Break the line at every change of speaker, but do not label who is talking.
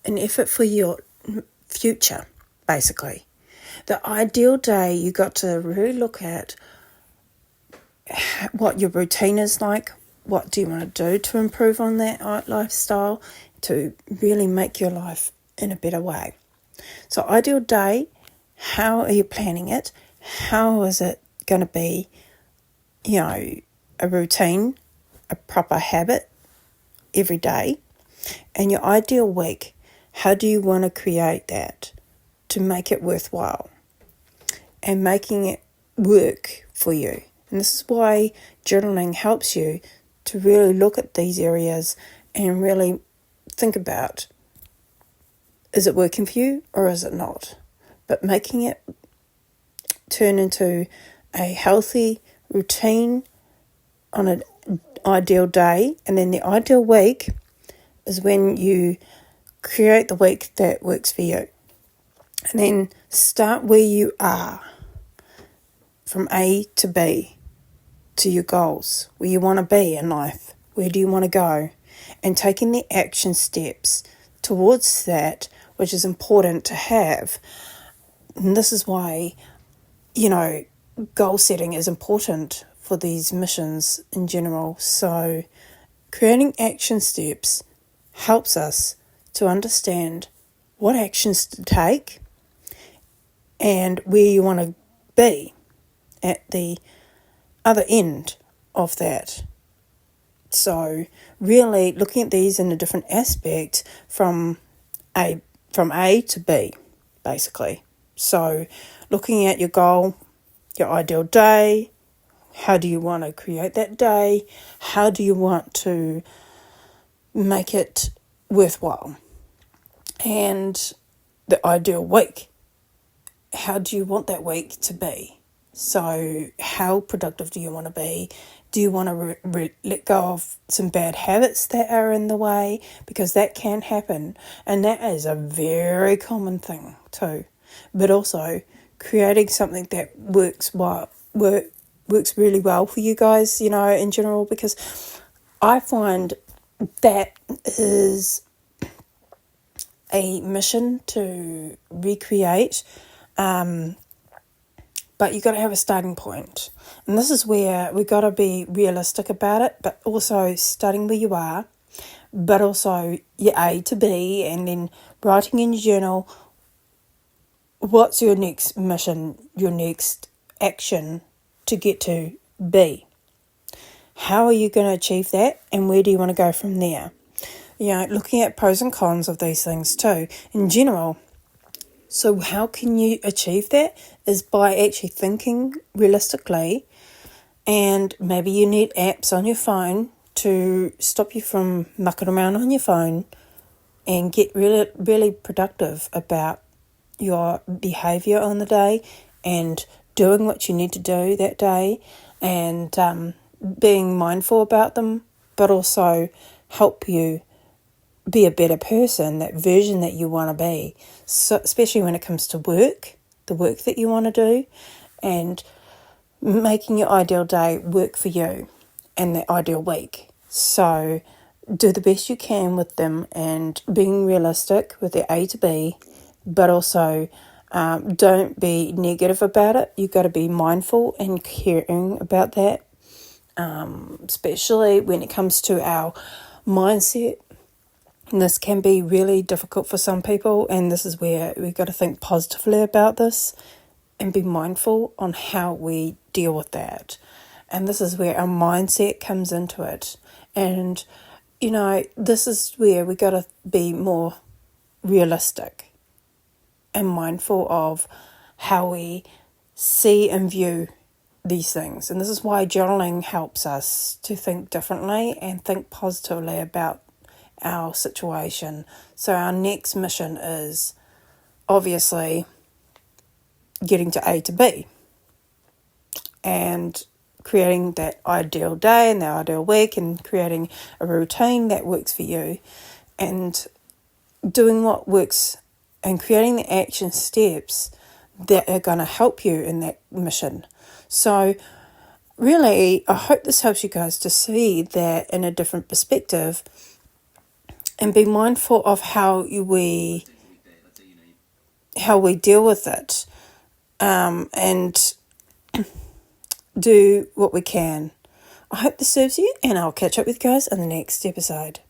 an effort for your future, basically. The ideal day, you got to really look at what your routine is like. What do you want to do to improve on that lifestyle, to really make your life in a better way? So ideal day, how are you planning it? How is it going to be, a routine, a proper habit every day? And your ideal week, how do you want to create that to make it worthwhile and making it work for you? And this is why journaling helps you to really look at these areas and really think about, is it working for you or is it not? But making it turn into a healthy routine on an ideal day, and then the ideal week is when you create the week that works for you. And then start where you are, from A to B, to your goals, where you want to be in life, where do you want to go, and taking the action steps towards that, which is important to have. And this is why, goal setting is important for these missions in general. So creating action steps helps us to understand what actions to take and where you want to be at the other end of that. So really looking at these in a different aspect from A to B, basically. So looking at your goal, your ideal day, how do you want to create that day? How do you want to make it worthwhile? And the ideal week, how do you want that week to be? So how productive do you want to be? Do you want to let go of some bad habits that are in the way? Because that can happen. And that is a very common thing too. But also creating something that works really well for you guys, in general. Because I find that is a mission to recreate, but you got to have a starting point. And this is where we got to be realistic about it, but also starting where you are, but also your A to B, and then writing in your journal, what's your next mission, your next action to get to B? How are you going to achieve that, and where do you want to go from there? Looking at pros and cons of these things too, in general. So how can you achieve that is by actually thinking realistically, and maybe you need apps on your phone to stop you from mucking around on your phone and get really, really productive about your behaviour on the day and doing what you need to do that day, and being mindful about them, but also help you be a better person, that version that you want to be. So especially when it comes to work, the work that you want to do, and making your ideal day work for you and the ideal week. So do the best you can with them and being realistic with the A to B, but also don't be negative about it. You've got to be mindful and caring about that, especially when it comes to our mindset. And this can be really difficult for some people, and this is where we've got to think positively about this and be mindful on how we deal with that. And this is where our mindset comes into it. And, this is where we got to be more realistic and mindful of how we see and view these things. And this is why journaling helps us to think differently and think positively about our situation. So our next mission is obviously getting to A to B and creating that ideal day and the ideal week, and creating a routine that works for you, and doing what works and creating the action steps that are going to help you in that mission. So really, I hope this helps you guys to see that in a different perspective. and be mindful of how we deal with it, and do what we can. I hope this serves you, and I'll catch up with you guys in the next episode.